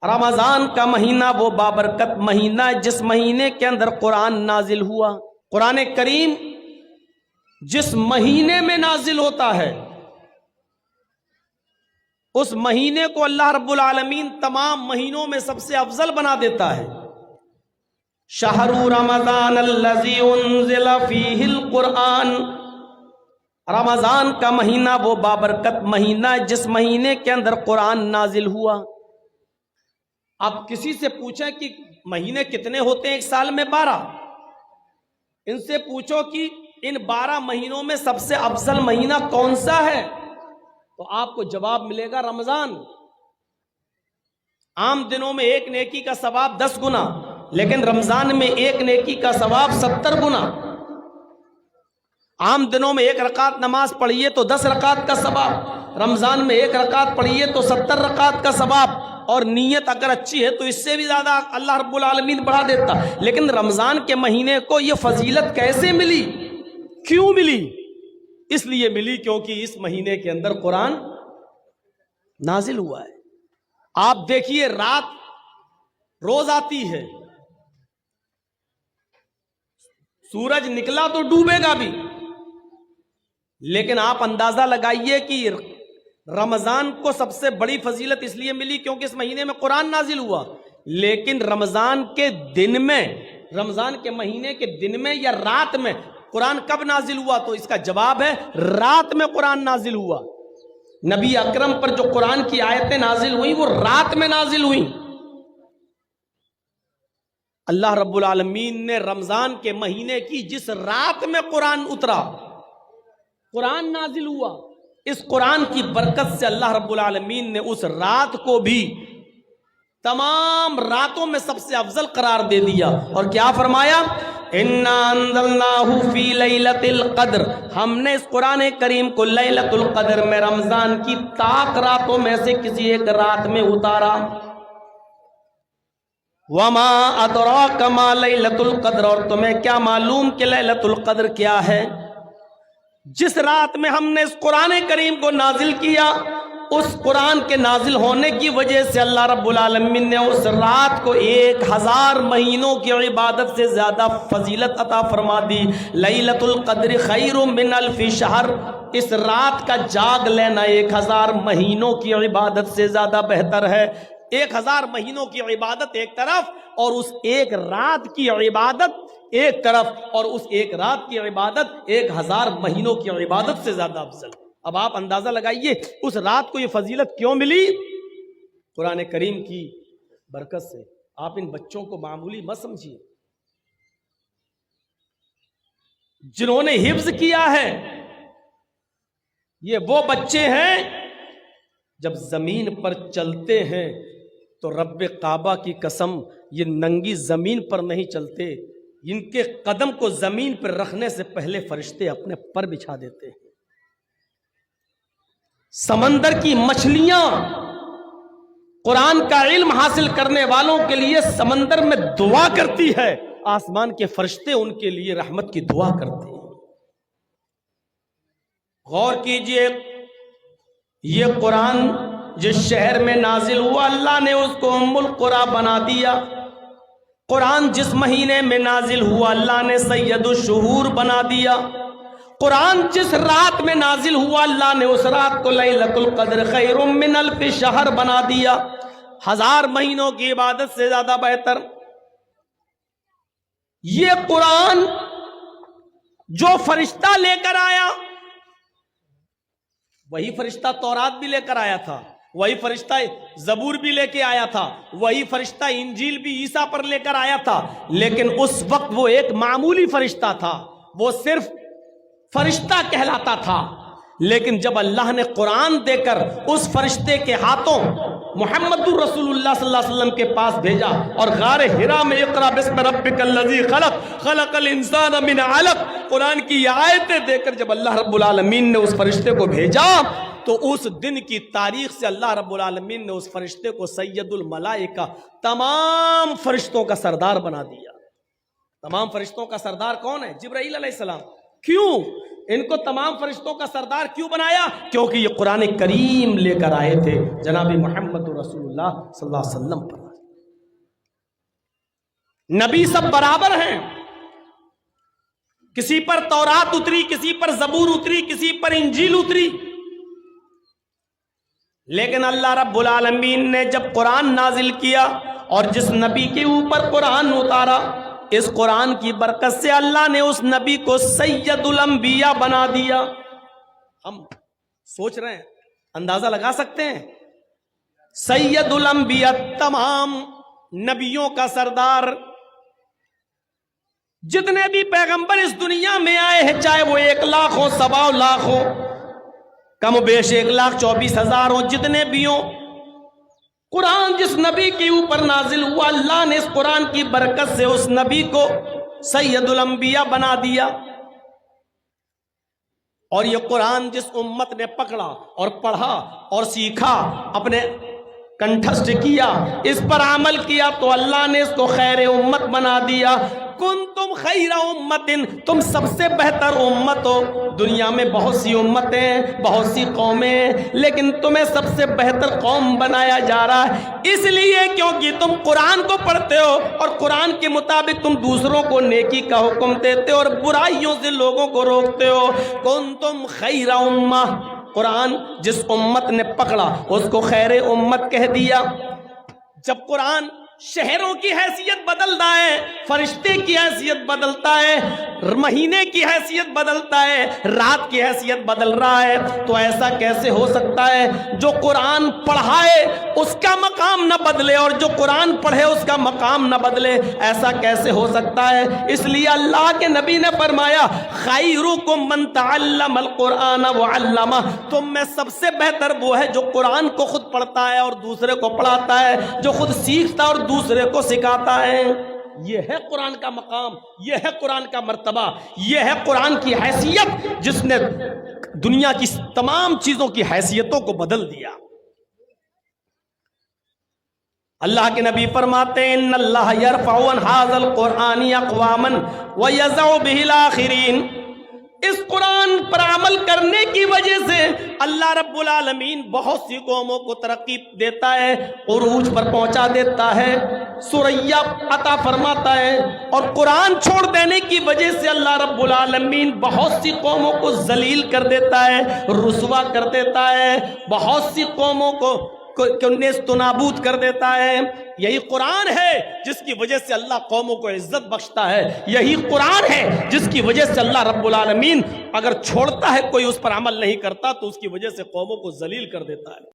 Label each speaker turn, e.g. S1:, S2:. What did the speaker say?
S1: رمضان کا مہینہ وہ بابرکت مہینہ ہے جس مہینے کے اندر قرآن نازل ہوا۔ قرآن کریم جس مہینے میں نازل ہوتا ہے اس مہینے کو اللہ رب العالمین تمام مہینوں میں سب سے افضل بنا دیتا ہے۔ شہر رمضان الذی انزل فیہ القرآن، رمضان کا مہینہ وہ بابرکت مہینہ ہے جس مہینے کے اندر قرآن نازل ہوا۔ آپ کسی سے پوچھیں کہ مہینے کتنے ہوتے ہیں ایک سال میں؟ 12۔ ان سے پوچھو کہ ان 12 مہینوں میں سب سے افضل مہینہ کون سا ہے تو آپ کو جواب ملے گا رمضان۔ عام دنوں میں ایک نیکی کا ثواب 10 گنا، لیکن رمضان میں ایک نیکی کا ثواب 70 گنا۔ عام دنوں میں ایک رکعت نماز پڑھیے تو 10 رکعت کا ثواب، رمضان میں ایک رکعت پڑھیے تو 70 رکعت کا ثواب، اور نیت اگر اچھی ہے تو اس سے بھی زیادہ اللہ رب العالمین بڑھا دیتا۔ لیکن رمضان کے مہینے کو یہ فضیلت کیسے ملی؟ کیوں ملی؟ اس لیے ملی کیونکہ اس مہینے کے اندر قرآن نازل ہوا ہے۔ آپ دیکھیے رات روز آتی ہے، سورج نکلا تو ڈوبے گا بھی، لیکن آپ اندازہ لگائیے کہ رمضان کو سب سے بڑی فضیلت اس لیے ملی کیونکہ اس مہینے میں قرآن نازل ہوا، لیکن رمضان کے دن میں، رمضان کے مہینے کے دن میں یا رات میں قرآن کب نازل ہوا؟ تو اس کا جواب ہے رات میں قرآن نازل ہوا۔ نبی اکرم پر جو قرآن کی آیتیں نازل ہوئیں وہ رات میں نازل ہوئیں۔ اللہ رب العالمین نے رمضان کے مہینے کی جس رات میں قرآن اترا، قرآن نازل ہوا، اس قرآن کی برکت سے اللہ رب العالمین نے اس رات کو بھی تمام راتوں میں سب سے افضل قرار دے دیا، اور کیا فرمایا؟ اِنَّا أَنزَلْنَاهُ فِي لَيْلَةِ الْقَدْرِ، ہم نے اس قرآن کریم کو لیلۃ القدر میں، رمضان کی طاق راتوں میں سے کسی ایک رات میں اتارا۔ وَمَا أَدْرَاكَ مَا لَيْلَةُ الْقَدْرِ، اور تمہیں کیا معلوم کہ لیلۃ القدر کیا ہے؟ جس رات میں ہم نے اس قرآن کریم کو نازل کیا، اس قرآن کے نازل ہونے کی وجہ سے اللہ رب العالمین نے اس رات کو 1000 مہینوں کی عبادت سے زیادہ فضیلت عطا فرما دی۔ لیلۃ القدر خیر من الف شہر، اس رات کا جاگ لینا 1000 مہینوں کی عبادت سے زیادہ بہتر ہے۔ 1000 مہینوں کی عبادت ایک طرف اور اس ایک رات کی عبادت ایک طرف، اور اس ایک رات کی عبادت 1000 مہینوں کی عبادت سے زیادہ افضل۔ اب آپ اندازہ لگائیے اس رات کو یہ فضیلت کیوں ملی؟ قرآن کریم کی برکت سے۔ آپ ان بچوں کو معمولی مت سمجھیے، جنہوں نے حفظ کیا ہے یہ وہ بچے ہیں جب زمین پر چلتے ہیں تو رب کعبہ کی قسم یہ ننگی زمین پر نہیں چلتے، ان کے قدم کو زمین پر رکھنے سے پہلے فرشتے اپنے پر بچھا دیتے ہیں۔ سمندر کی مچھلیاں قرآن کا علم حاصل کرنے والوں کے لیے سمندر میں دعا کرتی ہے، آسمان کے فرشتے ان کے لیے رحمت کی دعا کرتے ہیں۔ غور کیجئے، یہ قرآن جس شہر میں نازل ہوا اللہ نے اس کو ام القری بنا دیا۔ قرآن جس مہینے میں نازل ہوا اللہ نے سید الشہور بنا دیا۔ قرآن جس رات میں نازل ہوا اللہ نے اس رات کو لیلۃ القدر خیر من الف شہر بنا دیا، 1000 مہینوں کی عبادت سے زیادہ بہتر۔ یہ قرآن جو فرشتہ لے کر آیا، وہی فرشتہ تورات بھی لے کر آیا تھا، وہی فرشتہ زبور بھی لے کے آیا تھا، وہی فرشتہ انجیل بھی عیسیٰ پر لے کر آیا تھا، لیکن اس وقت وہ ایک معمولی فرشتہ تھا، وہ صرف فرشتہ کہلاتا تھا۔ لیکن جب اللہ نے قرآن دے کر اس فرشتے کے ہاتھوں محمد رسول اللہ صلی اللہ علیہ وسلم کے پاس بھیجا اور غار حرا میں اقرا بسم ربک الذی خلق خلق الانسان من علق، قرآن کی آیتیں دے کر جب اللہ رب العالمین نے اس فرشتے کو بھیجا تو اس دن کی تاریخ سے اللہ رب العالمین نے اس فرشتے کو سید الملائکہ، تمام فرشتوں کا سردار بنا دیا۔ تمام فرشتوں کا سردار کون ہے؟ جبرائیل علیہ السلام۔ کیوں؟ ان کو تمام فرشتوں کا سردار کیوں بنایا؟ کیونکہ یہ قرآن کریم لے کر آئے تھے جناب محمد رسول اللہ صلی اللہ علیہ وسلم پر۔ نبی سب برابر ہیں، کسی پر تورات اتری، کسی پر زبور اتری، کسی پر انجیل اتری، لیکن اللہ رب العالمین نے جب قرآن نازل کیا اور جس نبی کے اوپر قرآن اتارا، اس قرآن کی برکت سے اللہ نے اس نبی کو سید الانبیاء بنا دیا۔ ہم سوچ رہے ہیں، اندازہ لگا سکتے ہیں، سید الانبیاء، تمام نبیوں کا سردار۔ جتنے بھی پیغمبر اس دنیا میں آئے ہیں، چاہے وہ 1 لاکھ ہو، 1.25 لاکھ ہو، کم و بیش 1,24,000 ہو، جتنے بھی ہوں، قرآن جس نبی کے اوپر نازل ہوا، اللہ نے اس قرآن کی برکت سے اس نبی کو سید الانبیاء بنا دیا۔ اور یہ قرآن جس امت نے پکڑا اور پڑھا اور سیکھا، اپنے کنٹھسٹ کیا، اس پر عمل کیا، تو اللہ نے اس کو خیر امت بنا دیا۔ کنتم خیر امت، تم سب سے بہتر امت ہو۔ دنیا میں بہت سی امتیں، بہت سی قومیں، لیکن تمہیں سب سے بہتر قوم بنایا جا رہا ہے، اس لیے کیونکہ تم قرآن کو پڑھتے ہو اور قرآن کے مطابق تم دوسروں کو نیکی کا حکم دیتے ہو اور برائیوں سے لوگوں کو روکتے ہو۔ کنتم خیر امہ، قرآن جس امت نے پکڑا اس کو خیر امت کہہ دیا۔ جب قرآن شہروں کی حیثیت بدلتا ہے، فرشتے کی حیثیت بدلتا ہے، مہینے کی حیثیت بدلتا ہے، رات کی حیثیت بدل رہا ہے، تو ایسا کیسے ہو سکتا ہے جو قرآن پڑھائے اس کا مقام نہ بدلے اور جو قرآن پڑھے اس کا مقام نہ بدلے؟ ایسا کیسے ہو سکتا ہے؟ اس لیے اللہ کے نبی نے فرمایا، خیرکم من تعلم القرآن وعلمہ، تم میں سب سے بہتر وہ ہے جو قرآن کو خود پڑھتا ہے اور دوسرے کو پڑھاتا ہے، جو خود سیکھتا اور دوسرے کو سکھاتا ہے۔ یہ ہے قرآن کا مقام، یہ ہے قرآن کا مرتبہ، یہ ہے قرآن کی حیثیت جس نے دنیا کی تمام چیزوں کی حیثیتوں کو بدل دیا۔ اللہ کے نبی فرماتے ہیں، ان اللہ یرفع عن ھذا القرآن اقواما ویضع به الاخرین، اس قرآن پر عمل کرنے کی وجہ سے اللہ رب العالمین بہت سی قوموں کو ترقی دیتا ہے، عروج پر پہنچا دیتا ہے، ثریا عطا فرماتا ہے، اور قرآن چھوڑ دینے کی وجہ سے اللہ رب العالمین بہت سی قوموں کو ذلیل کر دیتا ہے، رسوا کر دیتا ہے، بہت سی قوموں کو نیست و نابود کر دیتا ہے۔ یہی قرآن ہے جس کی وجہ سے اللہ قوموں کو عزت بخشتا ہے، یہی قرآن ہے جس کی وجہ سے اللہ رب العالمین اگر چھوڑتا ہے کوئی اس پر عمل نہیں کرتا تو اس کی وجہ سے قوموں کو ذلیل کر دیتا ہے۔